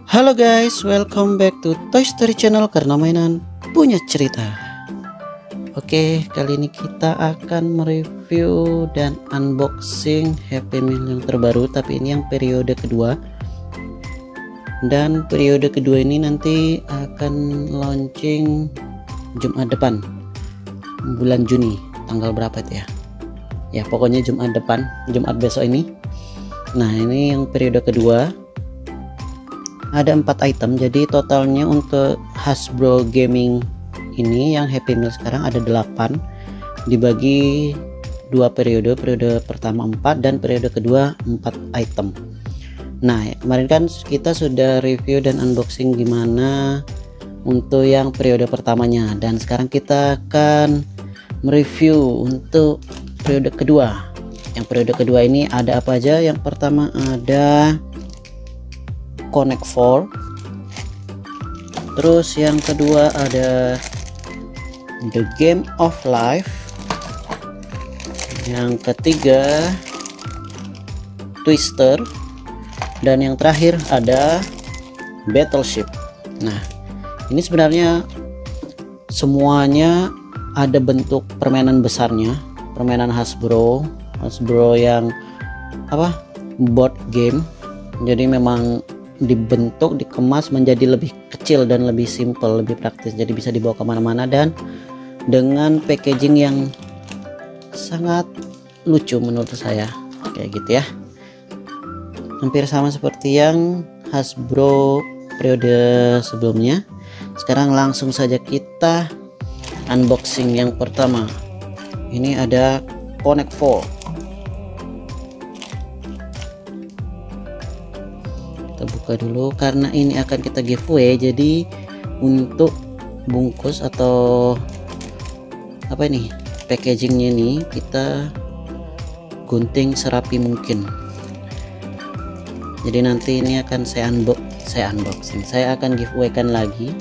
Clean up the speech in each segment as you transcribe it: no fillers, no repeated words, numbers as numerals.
Halo guys, welcome back to Toy Story Channel karena mainan punya cerita. Oke, kali ini kita akan mereview dan unboxing Happy Meal yang terbaru, tapi ini yang periode kedua. Dan periode kedua ini nanti akan launching Jumat depan, bulan Juni, tanggal berapa itu ya? Ya pokoknya Jumat depan, Jumat besok ini. Nah ini yang periode kedua. Ada 4 item, jadi totalnya untuk Hasbro Gaming ini yang Happy Meal sekarang ada 8, dibagi 2 periode pertama 4 dan periode kedua 4 item. Nah kemarin kan kita sudah review dan unboxing gimana untuk yang periode pertamanya, dan sekarang kita akan mereview untuk periode kedua. Yang periode kedua ini ada apa aja? Yang pertama ada Connect 4, terus yang kedua ada The Game of Life, yang ketiga Twister, dan yang terakhir ada Battleship. Nah ini sebenarnya semuanya ada bentuk permainan besarnya, permainan Hasbro yang apa, board game. Jadi memang dibentuk, dikemas menjadi lebih kecil dan lebih simple, lebih praktis, jadi bisa dibawa kemana-mana dan dengan packaging yang sangat lucu menurut saya, kayak gitu ya, hampir sama seperti yang Hasbro periode sebelumnya. Sekarang langsung saja kita unboxing. Yang pertama ini ada Connect 4. Kita buka dulu karena ini akan kita giveaway, jadi untuk bungkus atau apa ini packagingnya ini kita gunting serapi mungkin. Jadi nanti ini akan saya unboxing, saya akan giveaway kan lagi.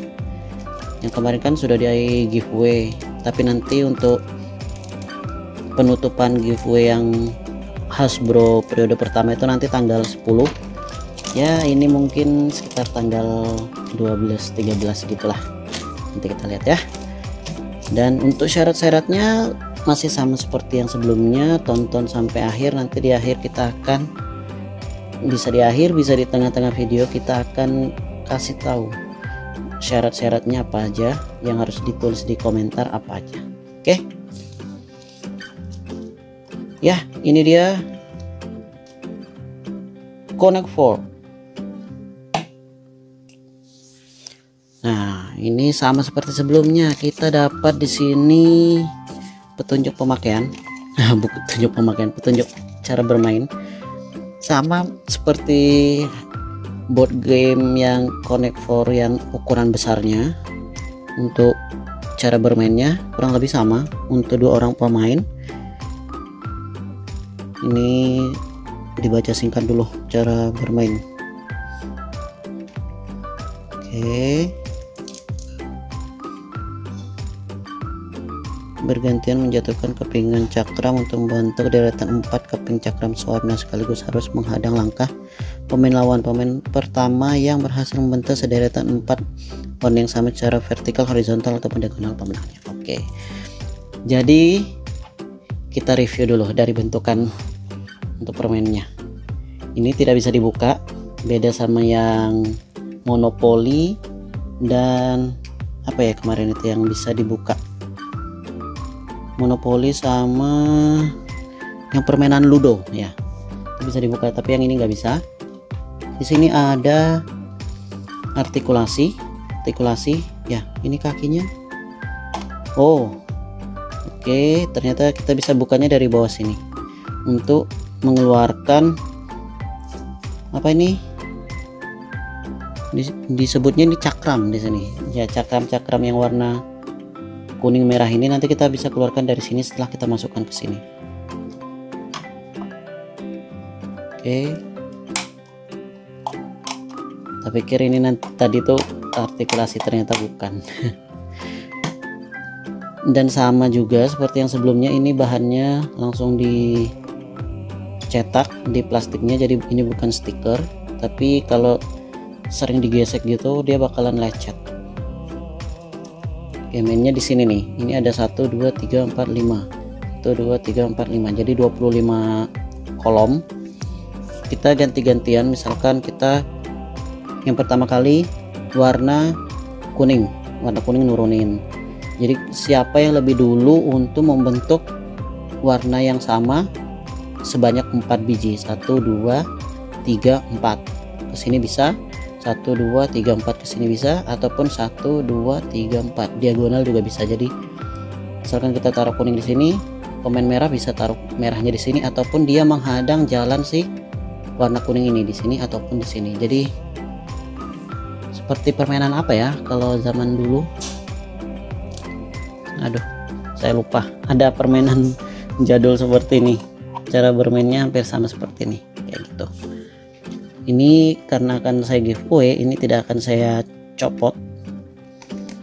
Yang kemarin kan sudah di giveaway, tapi nanti untuk penutupan giveaway yang Hasbro periode pertama itu nanti tanggal 10 ya, ini mungkin sekitar tanggal 12-13 gitulah, nanti kita lihat ya. Dan untuk syarat-syaratnya masih sama seperti yang sebelumnya, tonton sampai akhir. Nanti di akhir kita akan, bisa di akhir bisa di tengah-tengah video, kita akan kasih tahu syarat-syaratnya apa aja, yang harus ditulis di komentar apa aja. Oke ya, ini dia Connect 4. Nah, ini sama seperti sebelumnya, kita dapat di sini petunjuk pemakaian. Bukan petunjuk pemakaian, petunjuk cara bermain. Sama seperti board game yang Connect 4 yang ukuran besarnya. Untuk cara bermainnya kurang lebih sama untuk 2 orang pemain. Ini dibaca singkat dulu cara bermain. Oke. Bergantian menjatuhkan kepingan cakram untuk membantu deretan 4 keping cakram sewarna sekaligus harus menghadang langkah pemain lawan. Pemain pertama yang berhasil membentuk sederetan 4 warna yang sama secara vertikal, horizontal ataupun diagonal pemenangnya. Oke. Jadi kita review dulu dari bentukan untuk permainnya. Ini tidak bisa dibuka, beda sama yang Monopoly dan apa ya kemarin itu yang bisa dibuka. Monopoly sama yang permainan Ludo ya, itu bisa dibuka, tapi yang ini nggak bisa. Di sini ada artikulasi ya, ini kakinya. Oh oke, ternyata kita bisa bukanya dari bawah sini untuk mengeluarkan apa ini, disebutnya ini cakram di sini ya, cakram yang warna kuning merah ini nanti kita bisa keluarkan dari sini setelah kita masukkan ke sini. Oke, kita pikir ini nanti tadi tuh artikulasi, ternyata bukan. Dan sama juga seperti yang sebelumnya, ini bahannya langsung dicetak di plastiknya, jadi ini bukan stiker, tapi kalau sering digesek gitu dia bakalan lecet. Oke, mainnya di sini nih, ini ada 1 2 3 4 5 1 2 3 4 5, jadi 25 kolom. Kita ganti-gantian, misalkan kita yang pertama kali warna kuning nurunin. Jadi siapa yang lebih dulu untuk membentuk warna yang sama sebanyak 4 biji, 1 2 3 4 kesini bisa, 1 2 3 4 kesini bisa, ataupun 1 2 3 4 diagonal juga bisa. Jadi misalkan kita taruh kuning di sini, pemain merah bisa taruh merahnya di sini, ataupun dia menghadang jalan si warna kuning ini di sini ataupun di sini. Jadi seperti permainan apa ya kalau zaman dulu, aduh saya lupa, ada permainan jadul seperti ini, cara bermainnya hampir sama seperti ini, kayak gitu. Ini karena akan saya giveaway, ini tidak akan saya copot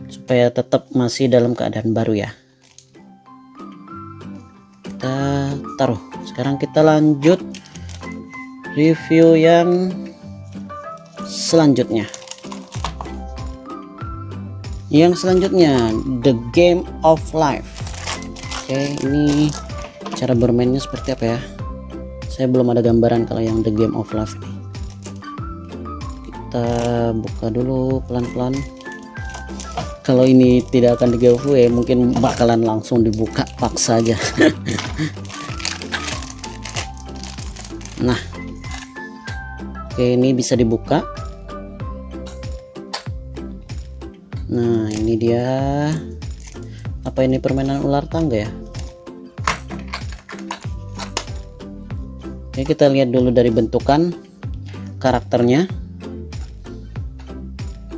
supaya tetap masih dalam keadaan baru ya. Kita taruh. Sekarang kita lanjut review yang selanjutnya. Yang selanjutnya, The Game of Life. Oke, ini cara bermainnya seperti apa ya? Saya belum ada gambaran kalau yang The Game of Life ini. Kita buka dulu pelan-pelan. Kalau ini tidak akan di giveaway, mungkin bakalan langsung dibuka paksa aja. Nah, oke, ini bisa dibuka. Nah, ini dia. Apa ini permainan ular tangga ya? Oke, kita lihat dulu dari bentukan karakternya.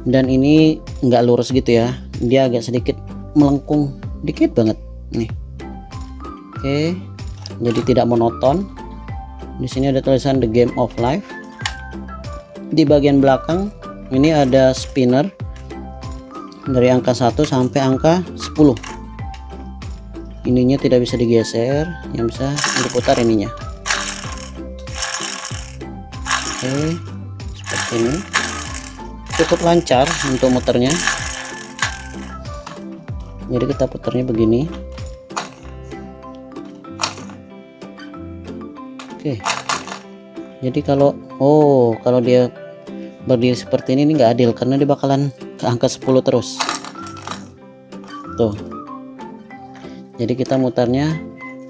Dan ini nggak lurus gitu ya, dia agak sedikit melengkung dikit banget nih. Oke, jadi tidak monoton. Di sini ada tulisan The Game of Life. Di bagian belakang ini ada spinner dari angka 1 sampai angka 10. Ininya tidak bisa digeser, yang bisa diputar ininya. Oke, seperti ini. Cukup lancar untuk muternya. Jadi kita putarnya begini. Oke. Jadi kalau dia berdiri seperti ini nggak adil, karena dia bakalan ke angka 10 terus. Tuh. Jadi kita mutarnya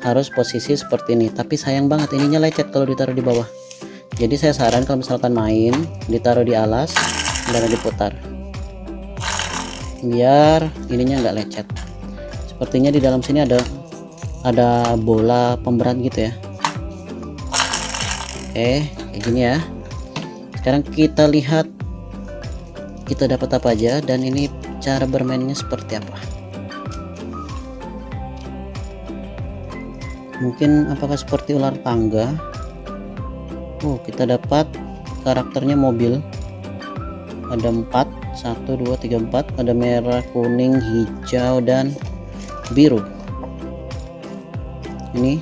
harus posisi seperti ini. Tapi sayang banget ininya lecet kalau ditaruh di bawah. Jadi saya saran kalau misalkan main ditaruh di alas dan diputar biar ininya nggak lecet. Sepertinya di dalam sini ada bola pemberat gitu ya. Oke, kayak gini ya. Sekarang kita lihat kita dapat apa aja dan ini cara bermainnya seperti apa. Mungkin apakah seperti ular tangga? Kita dapat karakternya mobil. Ada 4, 1 2 3 4, ada merah, kuning, hijau dan biru. Ini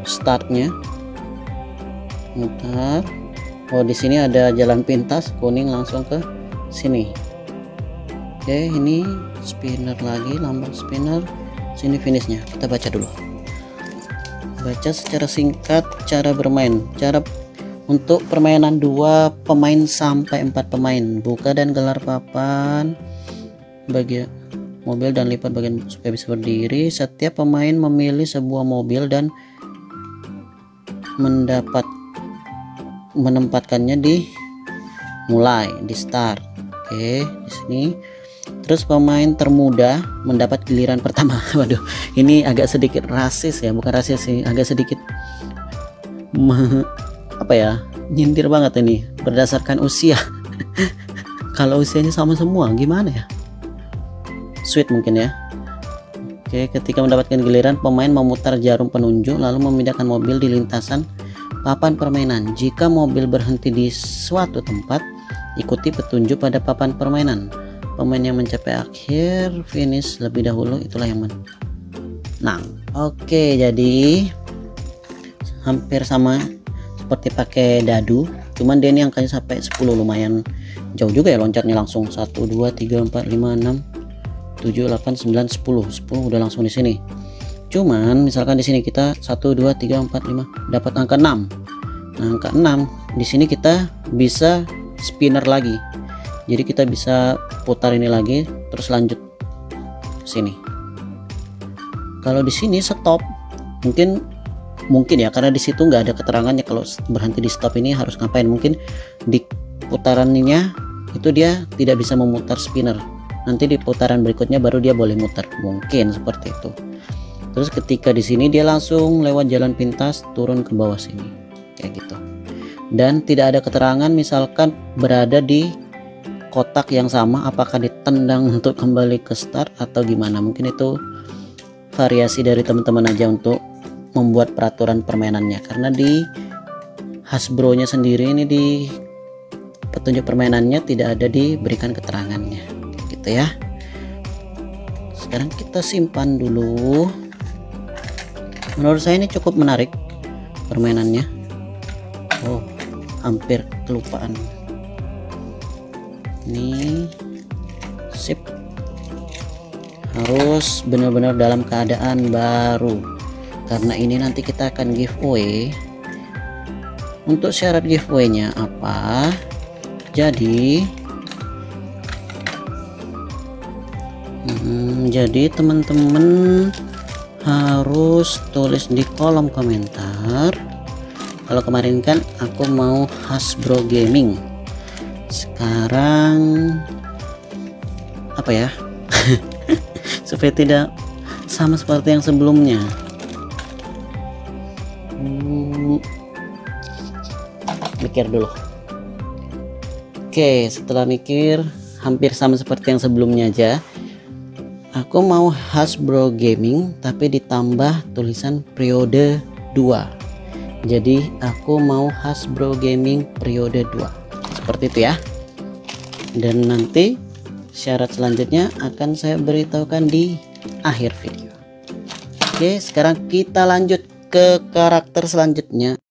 startnya, mutar. Di sini ada jalan pintas, kuning langsung ke sini. Oke, ini spinner lagi, lambang spinner. Sini finishnya. Kita baca dulu. Baca secara singkat cara bermain. Cara untuk permainan 2 pemain sampai 4 pemain. Buka dan gelar papan bagian mobil dan lipat bagian supaya bisa berdiri. Setiap pemain memilih sebuah mobil dan menempatkannya di start. Oke, di sini. Terus pemain termuda mendapat giliran pertama. Waduh, ini agak sedikit rasis ya, bukan rasis sih, agak sedikit nyindir banget ini berdasarkan usia. Kalau usianya sama semua gimana ya, sweet mungkin ya. Oke, ketika mendapatkan giliran pemain memutar jarum penunjuk lalu memindahkan mobil di lintasan papan permainan. Jika mobil berhenti di suatu tempat, ikuti petunjuk pada papan permainan. pemain yang mencapai akhir finish lebih dahulu itulah yang menang. Oke, jadi hampir sama seperti pakai dadu, cuman dia ini angkanya sampai 10, lumayan jauh juga ya loncatnya, langsung 1 2 3 4 5 6 7 8 9 10 udah langsung di sini. Cuman misalkan di sini kita 1 2 3 4 5 dapat angka 6. Nah, angka 6 di sini kita bisa spinner lagi. Jadi kita bisa putar ini lagi terus lanjut sini. Kalau di sini stop, mungkin ya, karena di situ nggak ada keterangannya kalau berhenti di stop ini harus ngapain. Mungkin di putarannya itu dia tidak bisa memutar spinner. Nanti di putaran berikutnya baru dia boleh muter. Mungkin seperti itu. Terus ketika di sini dia langsung lewat jalan pintas turun ke bawah sini kayak gitu. Dan tidak ada keterangan misalkan berada di kotak yang sama apakah ditendang untuk kembali ke start atau gimana. Mungkin itu variasi dari teman-teman aja untuk membuat peraturan permainannya, karena di Hasbro-nya sendiri ini di petunjuk permainannya tidak ada diberikan keterangannya gitu ya. Sekarang kita simpan dulu. Menurut saya ini cukup menarik permainannya. Oh, hampir kelupaan. Ini sip, harus benar-benar dalam keadaan baru karena ini nanti kita akan giveaway. Untuk syarat giveaway-nya apa? Jadi teman-teman harus tulis di kolom komentar. Kalau kemarin kan aku mau Hasbro Gaming, sekarang apa ya? Supaya tidak sama seperti yang sebelumnya. Mikir dulu. Oke, setelah mikir hampir sama seperti yang sebelumnya aja. Aku mau Hasbro Gaming tapi ditambah tulisan periode 2. Jadi aku mau Hasbro Gaming periode 2. Seperti itu ya. Dan nanti syarat selanjutnya akan saya beritahukan di akhir video. Oke, sekarang kita lanjut ke karakter selanjutnya.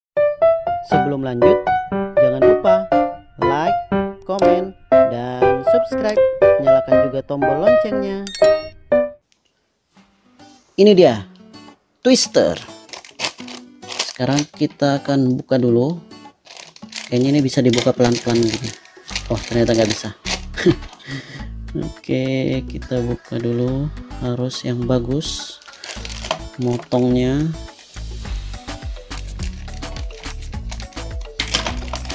Sebelum lanjut, jangan lupa like, komen, dan subscribe. Nyalakan juga tombol loncengnya. Ini dia Twister. Sekarang kita akan buka dulu. Kayaknya ini bisa dibuka pelan-pelan gini. Oh, ternyata nggak bisa. Oke, kita buka dulu. Harus yang bagus motongnya.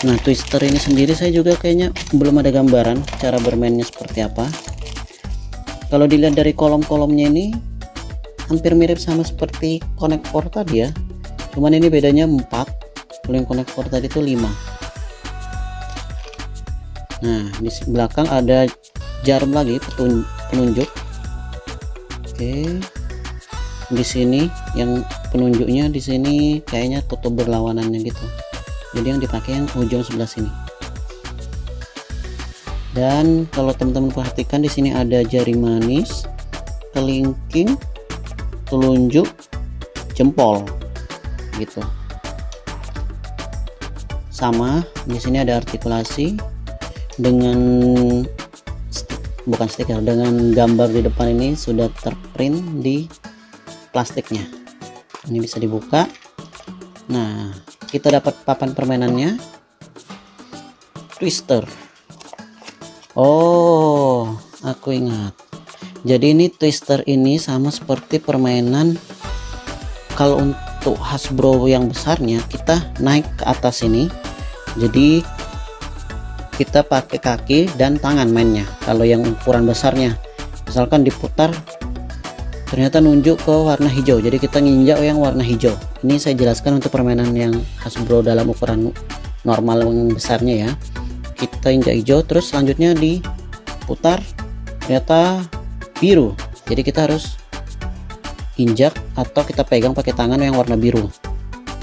Nah, Twister ini sendiri saya juga kayaknya belum ada gambaran cara bermainnya seperti apa. Kalau dilihat dari kolom-kolomnya ini hampir mirip sama seperti konektor tadi ya, cuman ini bedanya 4. Kalau yang konektor tadi itu 5. Nah, di belakang ada jarum lagi, penunjuk. Oke, di sini yang penunjuknya di sini kayaknya tutup berlawanannya gitu, jadi yang dipakai yang ujung sebelah sini. Dan kalau teman-teman perhatikan di sini ada jari manis, kelingking, telunjuk, jempol gitu. Sama di sini ada artikulasi dengan bukan stiker, dengan gambar di depan ini sudah terprint di plastiknya. Ini bisa dibuka. Nah, kita dapat papan permainannya Twister. Oh, aku ingat. Jadi ini Twister ini sama seperti permainan, kalau untuk Hasbro yang besarnya kita naik ke atas ini, jadi kita pakai kaki dan tangan mainnya. Kalau yang ukuran besarnya misalkan diputar ternyata nunjuk ke warna hijau, jadi kita nginjak yang warna hijau. Ini saya jelaskan untuk permainan yang Hasbro dalam ukuran normal yang besarnya ya. Kita injak hijau, terus selanjutnya diputar ternyata biru, jadi kita harus injak atau kita pegang pakai tangan yang warna biru,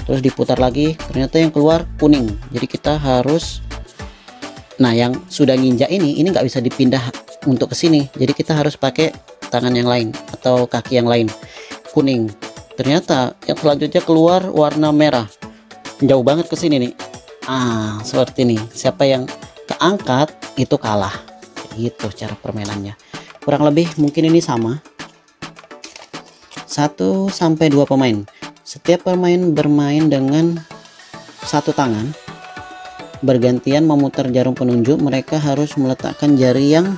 terus diputar lagi ternyata yang keluar kuning, jadi kita harus, nah yang sudah nginjak ini nggak bisa dipindah untuk ke sini, jadi kita harus pakai tangan yang lain atau kaki yang lain. Kuning. Ternyata yang selanjutnya keluar warna merah. Jauh banget ke sini nih. Seperti ini. Siapa yang keangkat itu kalah. Gitu cara permainannya. Kurang lebih mungkin ini sama. 1 sampai 2 pemain. Setiap pemain bermain dengan satu tangan, bergantian memutar jarum penunjuk. Mereka harus meletakkan jari yang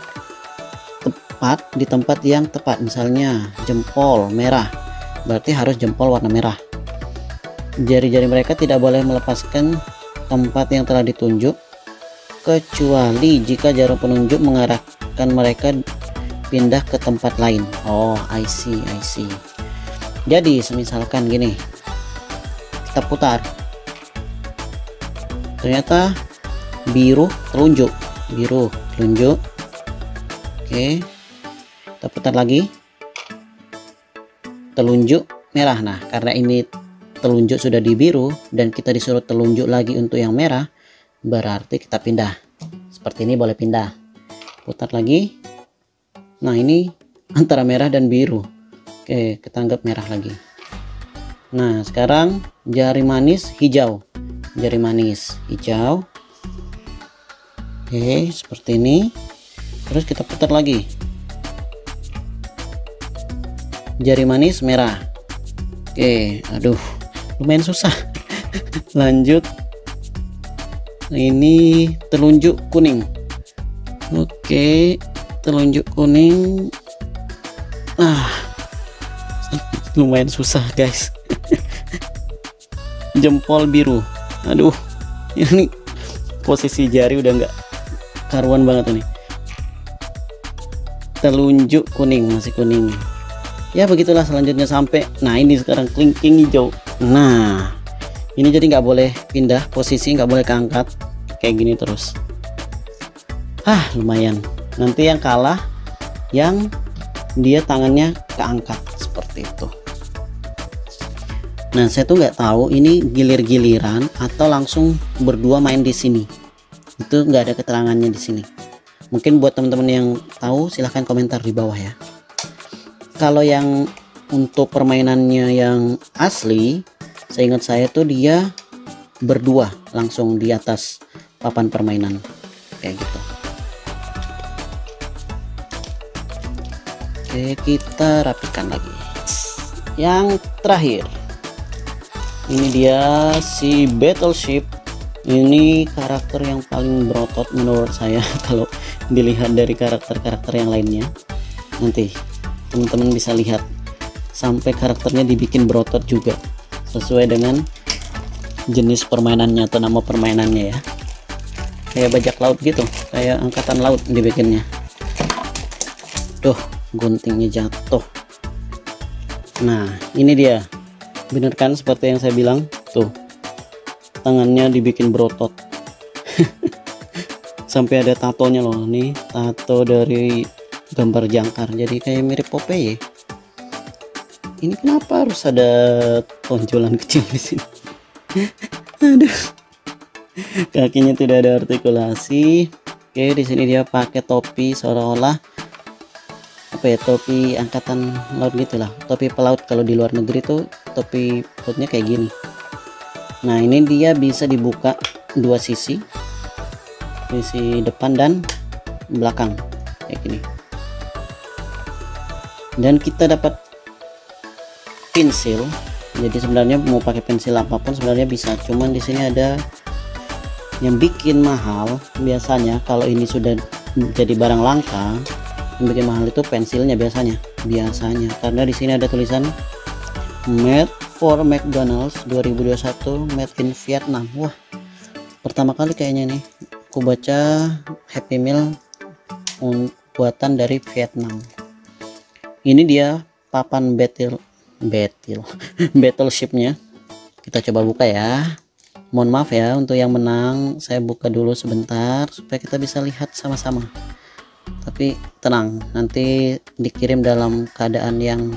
tepat di tempat yang tepat. Misalnya jempol merah, berarti harus jempol warna merah. Jari-jari mereka tidak boleh melepaskan tempat yang telah ditunjuk, kecuali jika jarum penunjuk mengarahkan mereka pindah ke tempat lain. Oh, I see. Jadi semisalkan gini, kita putar, ternyata biru telunjuk. Oke, kita putar lagi, telunjuk merah. Nah, karena ini telunjuk sudah di biru dan kita disuruh telunjuk lagi untuk yang merah, berarti kita pindah. Seperti ini boleh pindah. Putar lagi. Nah, ini antara merah dan biru. Oke, kita anggap merah lagi. Nah, sekarang jari manis hijau. Jari manis hijau. Oke, seperti ini. Terus kita putar lagi. Jari manis merah. Oke, aduh, lumayan susah. Lanjut. Ini telunjuk kuning. Oke, telunjuk kuning. Lumayan susah, guys. Jempol biru. Aduh, ini posisi jari udah nggak karuan banget ini. Telunjuk kuning, masih kuning. Ya begitulah selanjutnya sampai. Nah, ini sekarang kelingking hijau. Nah, ini jadi nggak boleh pindah posisi, nggak boleh keangkat kayak gini terus. Lumayan. Nanti yang kalah yang dia tangannya keangkat seperti itu. Nah, saya tuh nggak tahu ini gilir-giliran atau langsung berdua main di sini. Itu nggak ada keterangannya di sini. Mungkin buat teman-teman yang tahu silahkan komentar di bawah ya. Kalau yang untuk permainannya yang asli, seingat saya tuh dia berdua langsung di atas papan permainan kayak gitu. Oke, kita rapikan lagi. Yang terakhir, ini dia si Battleship. Ini karakter yang paling berotot menurut saya kalau dilihat dari karakter-karakter yang lainnya. Nanti teman-teman bisa lihat sampai karakternya dibikin berotot juga sesuai dengan jenis permainannya atau nama permainannya ya. Kayak bajak laut gitu, kayak angkatan laut dibikinnya. Tuh, guntingnya jatuh. Nah, ini dia. Bener kan seperti yang saya bilang? Tuh, tangannya dibikin berotot. Sampai ada tatonya loh. Nih tato dari gambar jangkar, jadi kayak mirip Popeye. Ini kenapa harus ada tonjolan kecil di sini? Aduh, kakinya tidak ada artikulasi. Oke, di sini dia pakai topi seolah-olah apa ya, topi angkatan laut gitulah, topi pelaut. Kalau di luar negeri tuh topi pelautnya kayak gini. Nah, ini dia bisa dibuka dua sisi depan dan belakang kayak gini, dan kita dapat pensil. Jadi sebenarnya mau pakai pensil apapun sebenarnya bisa, cuman di sini ada yang bikin mahal. Biasanya kalau ini sudah jadi barang langka, yang bikin mahal itu pensilnya biasanya karena di sini ada tulisan made for McDonald's 2021, made in Vietnam. Wah, pertama kali kayaknya nih aku baca Happy Meal buatan dari Vietnam. Ini dia papan battleshipnya. Kita coba buka ya. Mohon maaf ya untuk yang menang, saya buka dulu sebentar supaya kita bisa lihat sama-sama. Tapi tenang, nanti dikirim dalam keadaan yang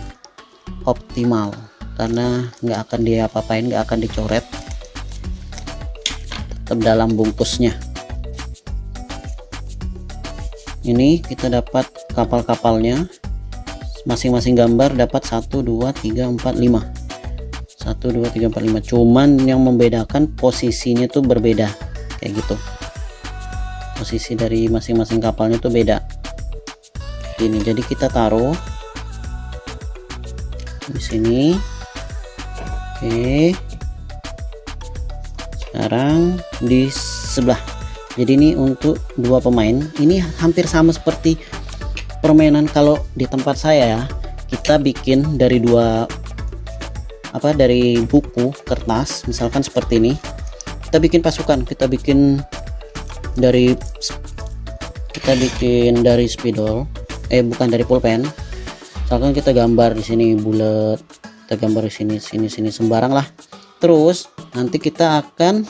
optimal karena nggak akan diapa-apain, nggak akan dicoret, tetap dalam bungkusnya. Ini kita dapat kapal-kapalnya, masing-masing gambar dapat 1 2 3 4 5, 1 2 3 4 5. Cuman yang membedakan posisinya tuh berbeda kayak gitu, posisi dari masing-masing kapalnya tuh beda ini. Jadi kita taruh di sini. Oke, sekarang di sebelah. Jadi ini untuk dua pemain, ini hampir sama seperti permainan kalau di tempat saya ya. Kita bikin dari dari buku kertas, misalkan seperti ini. Kita bikin pasukan, kita bikin dari spidol, bukan dari pulpen. Misalkan kita gambar di sini bulat, kita gambar di sini sembarang lah. Terus nanti kita akan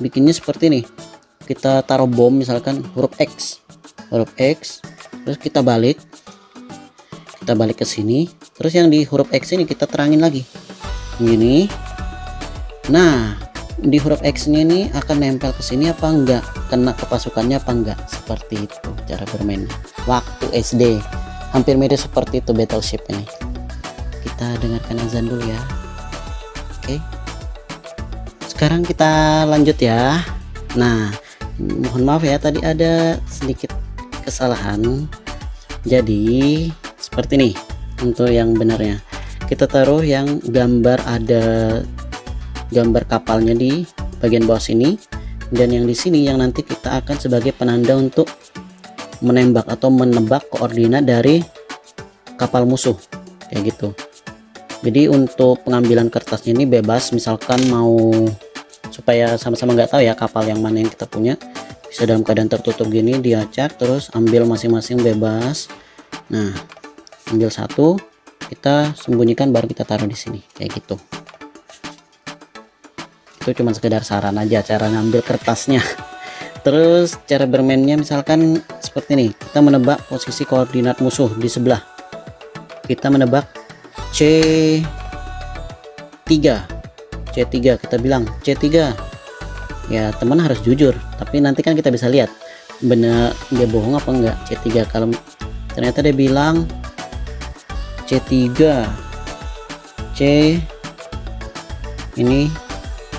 bikinnya seperti ini. Kita taruh bom, misalkan huruf X, terus kita balik ke sini. Terus yang di huruf X ini kita terangin lagi gini. Nah, di huruf X ini akan nempel ke sini apa enggak, kena ke pasukannya apa enggak. Seperti itu cara bermainnya waktu SD, hampir mirip seperti itu Battleship ini. Kita dengarkan azan dulu ya. Oke, sekarang kita lanjut ya. Nah, mohon maaf ya, tadi ada sedikit kesalahan. Jadi seperti ini untuk yang benarnya. Kita taruh yang gambar, ada gambar kapalnya di bagian bawah sini, dan yang di sini yang nanti kita akan sebagai penanda untuk menembak atau menebak koordinat dari kapal musuh kayak gitu. Jadi untuk pengambilan kertasnya ini bebas, misalkan mau supaya sama-sama nggak tahu ya kapal yang mana yang kita punya, bisa dalam keadaan tertutup gini diacak, terus ambil masing-masing bebas. Nah, ambil satu, kita sembunyikan, baru kita taruh di sini kayak gitu. Itu cuma sekedar saran aja cara ngambil kertasnya. Terus cara bermainnya misalkan seperti ini, kita menebak posisi koordinat musuh di sebelah. Kita menebak C3, kita bilang C3 ya. Teman harus jujur, tapi nanti kan kita bisa lihat bener dia bohong apa enggak. C3, kalau ternyata dia bilang C3, C ini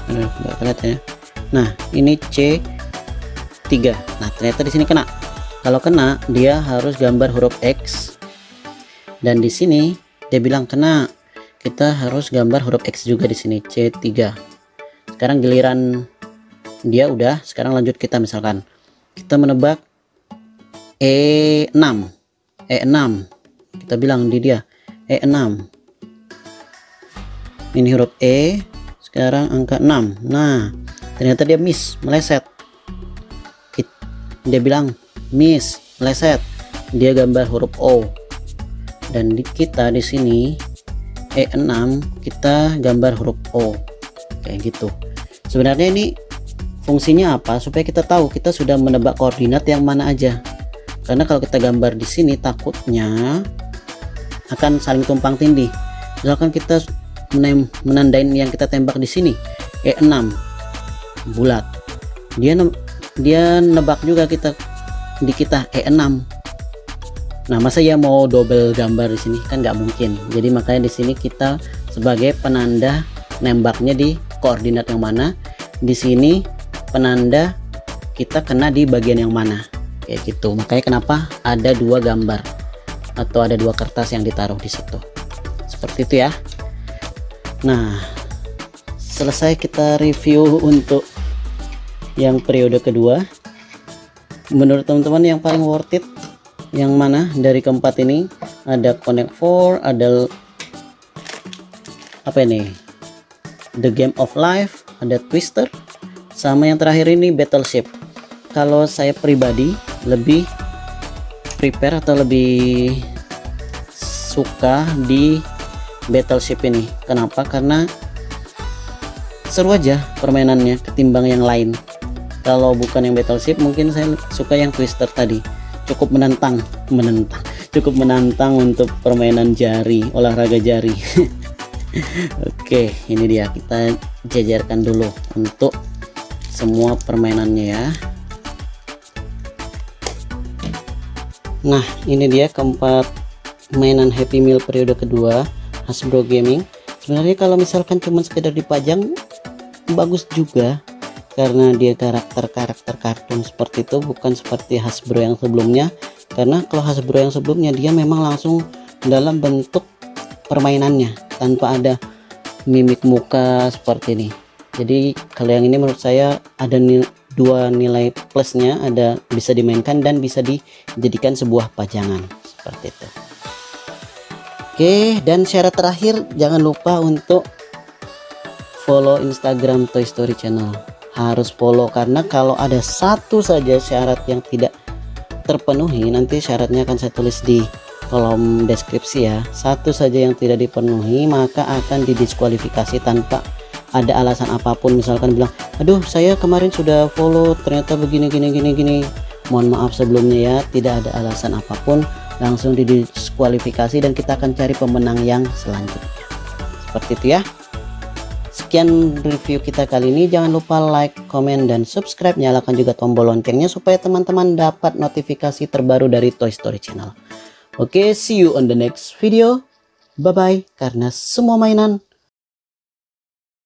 enggak kelihatan ya. Nah, ini C3. Nah, ternyata di sini kena. Kalau kena, dia harus gambar huruf X, dan di sini dia bilang kena, kita harus gambar huruf X juga di sini, C3. Sekarang giliran dia udah, sekarang lanjut kita, misalkan kita menebak E6, kita bilang di dia E6. Ini huruf E, sekarang angka 6. Nah, ternyata dia miss, meleset. Dia bilang miss, meleset. Dia gambar huruf O. Dan kita di sini E6, kita gambar huruf O kayak gitu. Sebenarnya ini fungsinya apa? Supaya kita tahu kita sudah menebak koordinat yang mana aja. Karena kalau kita gambar di sini takutnya akan saling tumpang tindih. Misalkan kita menandain yang kita tembak di sini E6 bulat, dia nebak juga kita E6. Nah, masa ya mau double gambar di sini, kan nggak mungkin. Jadi makanya di sini kita sebagai penanda nembaknya di koordinat yang mana. Di sini penanda kita kena di bagian yang mana kayak gitu. Makanya kenapa ada dua gambar atau ada dua kertas yang ditaruh di situ. Seperti itu ya. Nah, selesai kita review untuk yang periode kedua. Menurut teman-teman yang paling worth it yang mana dari keempat ini? Ada Connect 4, ada apa ini, The Game of Life, ada Twister, sama yang terakhir ini Battleship. Kalau saya pribadi lebih prepare atau lebih suka di Battleship ini. Kenapa? Karena seru aja permainannya ketimbang yang lain. Kalau bukan yang Battleship, mungkin saya suka yang Twister tadi. Cukup menantang untuk permainan jari, olahraga jari. Oke, ini dia, kita jajarkan dulu untuk semua permainannya ya. Nah, ini dia keempat mainan Happy Meal periode kedua Hasbro Gaming. Sebenarnya kalau misalkan cuma sekedar dipajang bagus juga, karena dia karakter kartun seperti itu, bukan seperti Hasbro yang sebelumnya. Karena kalau Hasbro yang sebelumnya dia memang langsung dalam bentuk permainannya tanpa ada mimik muka seperti ini. Jadi kalau yang ini menurut saya ada dua nilai plusnya, ada bisa dimainkan dan bisa dijadikan sebuah pajangan seperti itu. Oke, dan syarat terakhir jangan lupa untuk follow Instagram Toy Story Channel. Harus follow, karena kalau ada satu saja syarat yang tidak terpenuhi, nanti syaratnya akan saya tulis di kolom deskripsi ya. Satu saja yang tidak dipenuhi maka akan didiskualifikasi tanpa ada alasan apapun. Misalkan bilang, aduh saya kemarin sudah follow ternyata begini gini. Mohon maaf sebelumnya ya, tidak ada alasan apapun, langsung didiskualifikasi dan kita akan cari pemenang yang selanjutnya. Seperti itu ya. Sekian review kita kali ini. Jangan lupa like, komen, dan subscribe. Nyalakan juga tombol loncengnya supaya teman-teman dapat notifikasi terbaru dari Toy Story Channel. Oke, see you on the next video. Bye-bye. Karena semua mainan